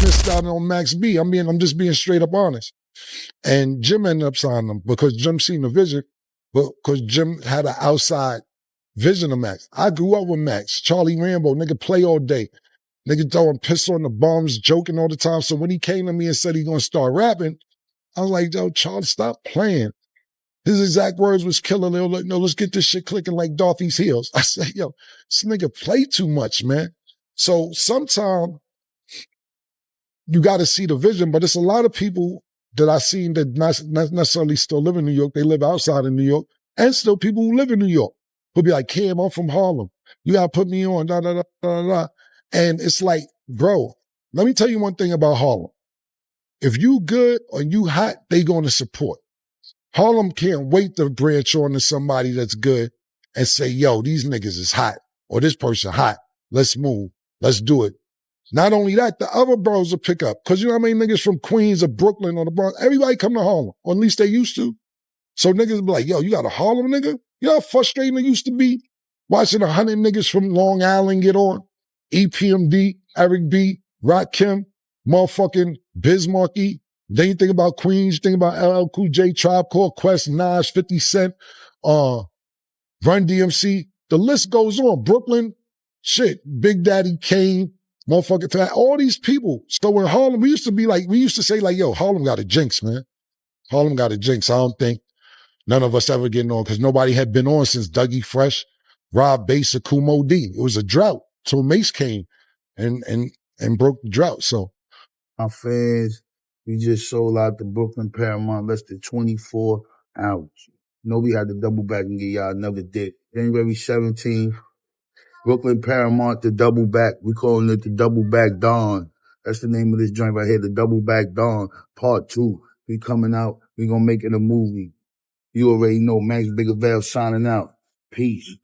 missed out on Max B. I'm just being straight up honest. And Jim ended up signing him because Jim seen the vision, but because Jim had an outside vision of Max. I grew up with Max, Charlie Rambo, nigga play all day. Nigga throwing piss on the bums, joking all the time. So when he came to me and said he gonna start rapping, I was like, yo, Charlie, stop playing. His exact words was killer. They were like, no, let's get this shit clicking like Dorothy's heels. I said, yo, this nigga play too much, man. So sometimes you got to see the vision, but it's a lot of people that I seen that not necessarily still live in New York. They live outside of New York, and still people who live in New York who'll be like, Cam, I'm from Harlem. You got to put me on, da, da, da, da, da. And it's like, bro, let me tell you one thing about Harlem. If you good or you hot, they going to support. Harlem can't wait to branch on to somebody that's good and say, yo, these niggas is hot, or this person hot. Let's move. Let's do it. Not only that, the other boroughs will pick up. Because you know how many niggas from Queens or Brooklyn or the Bronx, everybody come to Harlem, or at least they used to. So niggas will be like, yo, you got a Harlem nigga? You know how frustrating it used to be watching 100 niggas from Long Island get on? EPMD, Eric B, Rakim, motherfucking Bismarck E. Then you think about Queens, you think about LL Cool J, Tribe Called Quest, Nas, 50 Cent, Run DMC. The list goes on. Brooklyn, shit, Big Daddy Kane, motherfucking, all these people. So in Harlem, we used to say like, yo, Harlem got a jinx, man. Harlem got a jinx. I don't think none of us ever getting on because nobody had been on since Dougie Fresh, Rob Bass, or Kumo D. It was a drought. So Mase came and broke the drought. So our fans, we just sold out the Brooklyn Paramount less than 24 hours. Nobody had to double back and get y'all another dick. January 17th, Brooklyn Paramount, the double back. We calling it the Double Back Dawn. That's the name of this joint right here, the Double Back Dawn, Part 2. We coming out. We gonna make it a movie. You already know, Max Bigger Val signing out. Peace.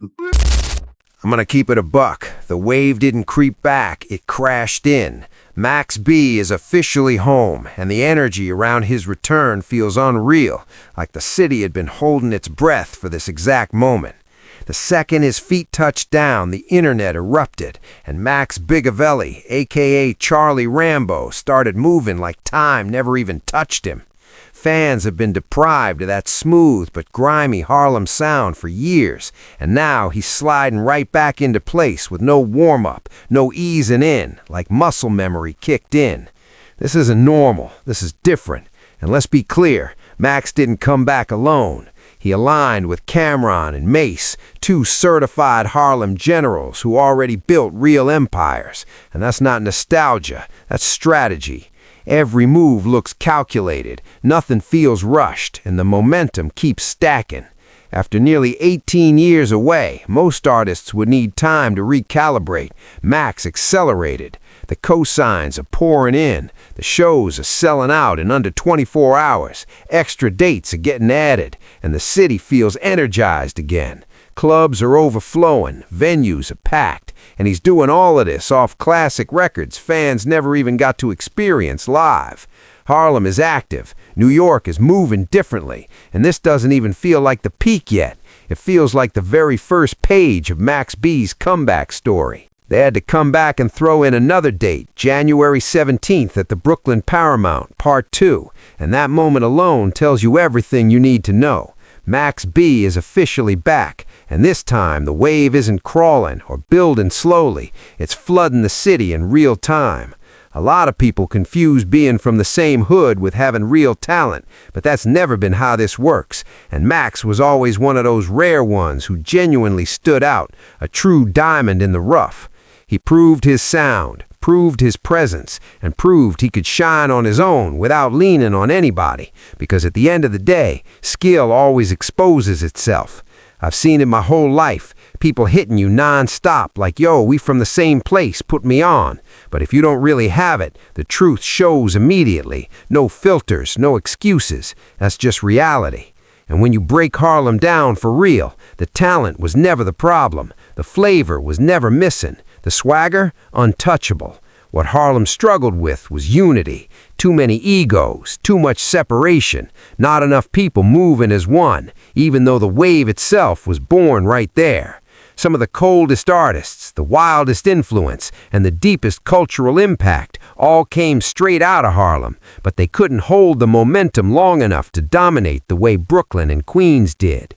I'm gonna keep it a buck. The wave didn't creep back, it crashed in. Max B is officially home, and the energy around his return feels unreal, like the city had been holding its breath for this exact moment. The second his feet touched down, the internet erupted, and Max Bigavelli, aka Charlie Rambo, started moving like time never even touched him. Fans have been deprived of that smooth but grimy Harlem sound for years, and now he's sliding right back into place with no warm-up, no easing in, like muscle memory kicked in. This isn't normal, this is different, and let's be clear, Max didn't come back alone. He aligned with Cam'ron and Mase, two certified Harlem generals who already built real empires, and that's not nostalgia, that's strategy. Every move looks calculated, nothing feels rushed, and the momentum keeps stacking. After nearly 18 years away, most artists would need time to recalibrate. Max accelerated. The cosigns are pouring in. The shows are selling out in under 24 hours. Extra dates are getting added, and the city feels energized again. Clubs are overflowing, venues are packed, and he's doing all of this off classic records fans never even got to experience live. Harlem is active, New York is moving differently, and this doesn't even feel like the peak yet. It feels like the very first page of Max B's comeback story. They had to come back and throw in another date, January 17th at the Brooklyn Paramount, Part 2, and that moment alone tells you everything you need to know. Max B is officially back, and this time the wave isn't crawling or building slowly, it's flooding the city in real time. A lot of people confuse being from the same hood with having real talent, but that's never been how this works, and Max was always one of those rare ones who genuinely stood out, a true diamond in the rough. He proved his sound, proved his presence, and proved he could shine on his own without leaning on anybody, because at the end of the day, skill always exposes itself. I've seen it my whole life, people hitting you non-stop like, yo, we from the same place, put me on. But if you don't really have it, the truth shows immediately. No filters, no excuses. That's just reality. And when you break Harlem down for real, the talent was never the problem. The flavor was never missing. The swagger, untouchable. What Harlem struggled with was unity. Too many egos, too much separation, not enough people moving as one, even though the wave itself was born right there. Some of the coldest artists, the wildest influence, and the deepest cultural impact all came straight out of Harlem, but they couldn't hold the momentum long enough to dominate the way Brooklyn and Queens did.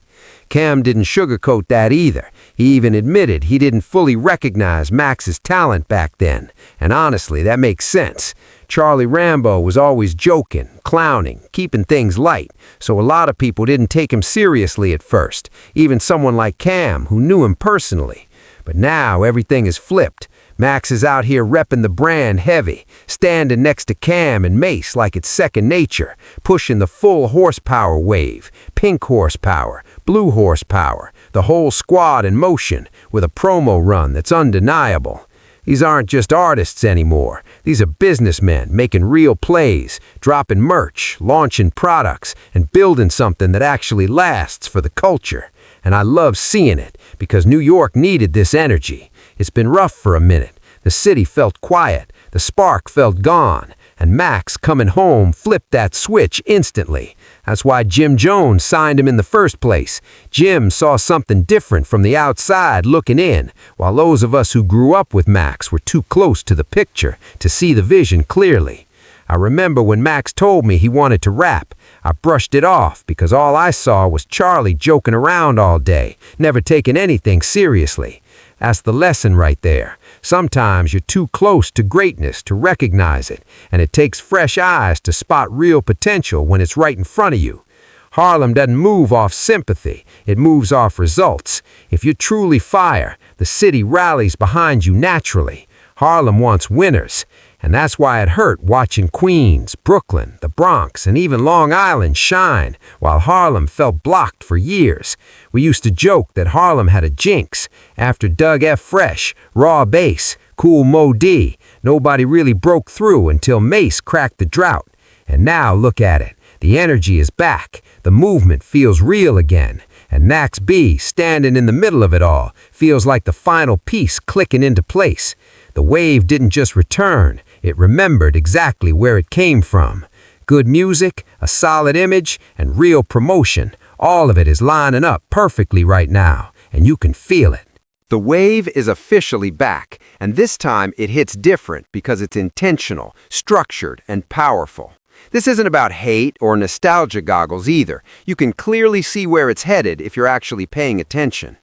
Cam didn't sugarcoat that either. He even admitted he didn't fully recognize Max's talent back then, and honestly, that makes sense. Charlie Rambo was always joking, clowning, keeping things light, so a lot of people didn't take him seriously at first, even someone like Cam, who knew him personally. But now everything is flipped. Max is out here repping the brand heavy, standing next to Cam and Mase like it's second nature, pushing the full horsepower wave, pink horsepower, blue horsepower, the whole squad in motion, with a promo run that's undeniable. These aren't just artists anymore. These are businessmen making real plays, dropping merch, launching products, and building something that actually lasts for the culture. And I love seeing it, because New York needed this energy. It's been rough for a minute. The city felt quiet, the spark felt gone, and Max coming home flipped that switch instantly. That's why Jim Jones signed him in the first place. Jim saw something different from the outside looking in, while those of us who grew up with Max were too close to the picture to see the vision clearly. I remember when Max told me he wanted to rap, I brushed it off because all I saw was Charlie joking around all day, never taking anything seriously. That's the lesson right there. Sometimes you're too close to greatness to recognize it, and it takes fresh eyes to spot real potential when it's right in front of you. Harlem doesn't move off sympathy, it moves off results. If you're truly fire, the city rallies behind you naturally. Harlem wants winners, and that's why it hurt watching Queens, Brooklyn, the Bronx, and even Long Island shine, while Harlem felt blocked for years. We used to joke that Harlem had a jinx. After Doug F. Fresh, Raw Bass, Cool Mo D, nobody really broke through until Mase cracked the drought. And now look at it. The energy is back. The movement feels real again. And Max B, standing in the middle of it all, feels like the final piece clicking into place. The wave didn't just return, it remembered exactly where it came from. Good music, a solid image, and real promotion, all of it is lining up perfectly right now, and you can feel it. The wave is officially back, and this time it hits different because it's intentional, structured, and powerful. This isn't about hate or nostalgia goggles either. You can clearly see where it's headed if you're actually paying attention.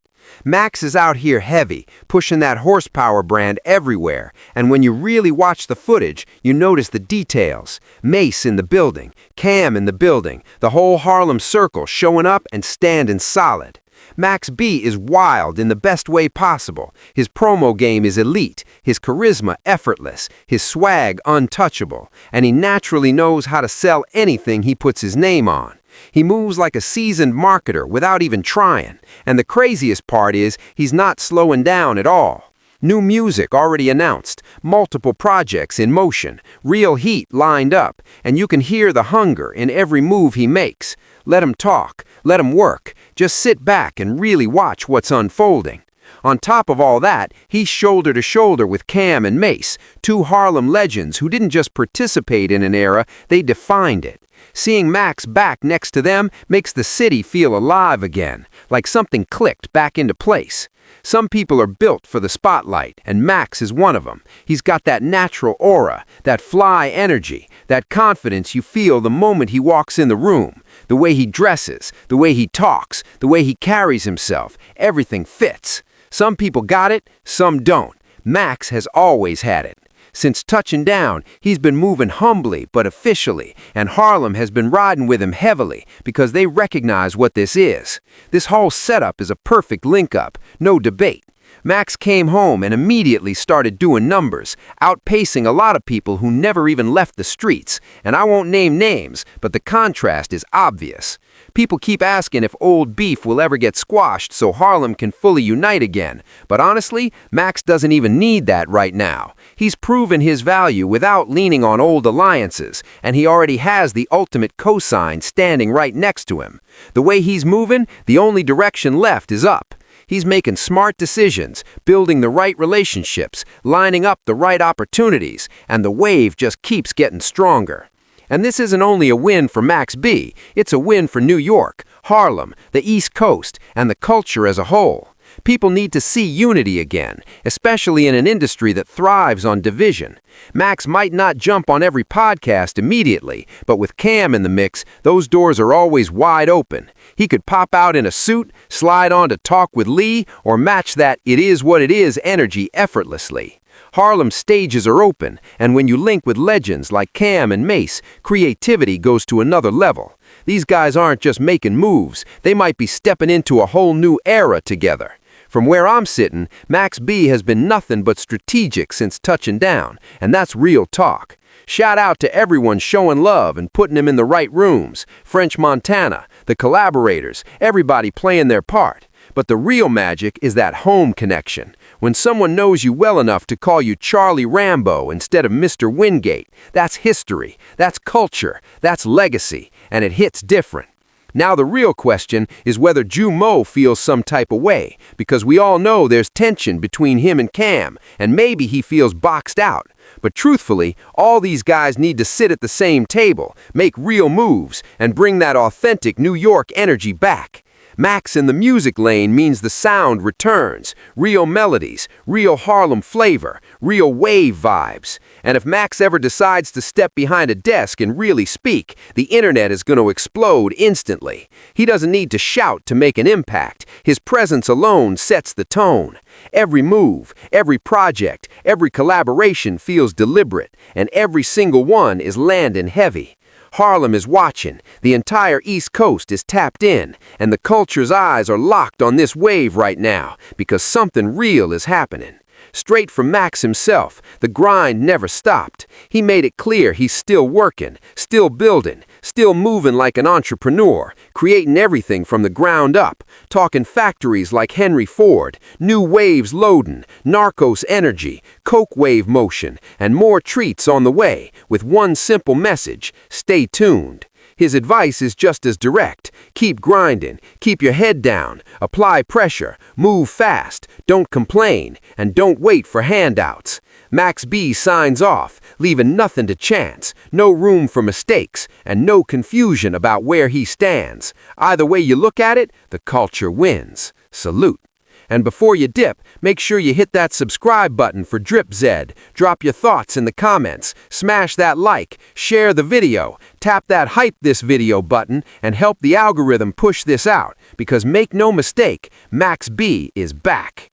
Max is out here heavy, pushing that horsepower brand everywhere, and when you really watch the footage, you notice the details. Mase in the building, Cam in the building, the whole Harlem circle showing up and standing solid. Max B is wild in the best way possible. His promo game is elite, his charisma effortless, his swag untouchable, and he naturally knows how to sell anything he puts his name on. He moves like a seasoned marketer without even trying, and the craziest part is he's not slowing down at all. New music already announced, multiple projects in motion, real heat lined up, and you can hear the hunger in every move he makes. Let him talk, let him work, just sit back and really watch what's unfolding. On top of all that, he's shoulder to shoulder with Cam and Mase, two Harlem legends who didn't just participate in an era, they defined it. Seeing Max back next to them makes the city feel alive again, like something clicked back into place. Some people are built for the spotlight, and Max is one of them. He's got that natural aura, that fly energy, that confidence you feel the moment he walks in the room. The way he dresses, the way he talks, the way he carries himself, everything fits. Some people got it, some don't. Max has always had it. Since touching down, he's been moving humbly but officially, and Harlem has been riding with him heavily because they recognize what this is. This whole setup is a perfect link-up, no debate. Max came home and immediately started doing numbers, outpacing a lot of people who never even left the streets. And I won't name names, but the contrast is obvious. People keep asking if old beef will ever get squashed so Harlem can fully unite again. But honestly, Max doesn't even need that right now. He's proven his value without leaning on old alliances, and he already has the ultimate cosign standing right next to him. The way he's moving, the only direction left is up. He's making smart decisions, building the right relationships, lining up the right opportunities, and the wave just keeps getting stronger. And this isn't only a win for Max B, it's a win for New York, Harlem, the East Coast, and the culture as a whole. People need to see unity again, especially in an industry that thrives on division. Max might not jump on every podcast immediately, but with Cam in the mix, those doors are always wide open. He could pop out in a suit, slide on to Talk with Lee, or match that "it is what it is" energy effortlessly. Harlem's stages are open, and when you link with legends like Cam and Mase, creativity goes to another level. These guys aren't just making moves, they might be stepping into a whole new era together. From where I'm sitting, Max B has been nothing but strategic since touching down, and that's real talk. Shout out to everyone showing love and putting him in the right rooms. French Montana, the collaborators, everybody playing their part. But the real magic is that home connection. When someone knows you well enough to call you Charlie Rambo instead of Mr. Wingate, that's history, that's culture, that's legacy, and it hits different. Now the real question is whether Ju Mo feels some type of way, because we all know there's tension between him and Cam, and maybe he feels boxed out. But truthfully, all these guys need to sit at the same table, make real moves, and bring that authentic New York energy back. Max in the music lane means the sound returns, real melodies, real Harlem flavor, real wave vibes. And if Max ever decides to step behind a desk and really speak, the internet is going to explode instantly. He doesn't need to shout to make an impact. His presence alone sets the tone. Every move, every project, every collaboration feels deliberate, and every single one is landing heavy. Harlem is watching, the entire East Coast is tapped in, and the culture's eyes are locked on this wave right now, because something real is happening. Straight from Max himself, the grind never stopped. He made it clear he's still working, still building, still moving like an entrepreneur, creating everything from the ground up, talking factories like Henry Ford, new waves loading, Narcos energy, Coke wave motion, and more treats on the way, with one simple message: stay tuned. His advice is just as direct. Keep grinding, keep your head down, apply pressure, move fast, don't complain, and don't wait for handouts. Max B signs off, leaving nothing to chance, no room for mistakes, and no confusion about where he stands. Either way you look at it, the culture wins. Salute. And before you dip, make sure you hit that subscribe button for Drip Zed. Drop your thoughts in the comments, smash that like, share the video, tap that hype this video button, and help the algorithm push this out, because make no mistake, Max B is back.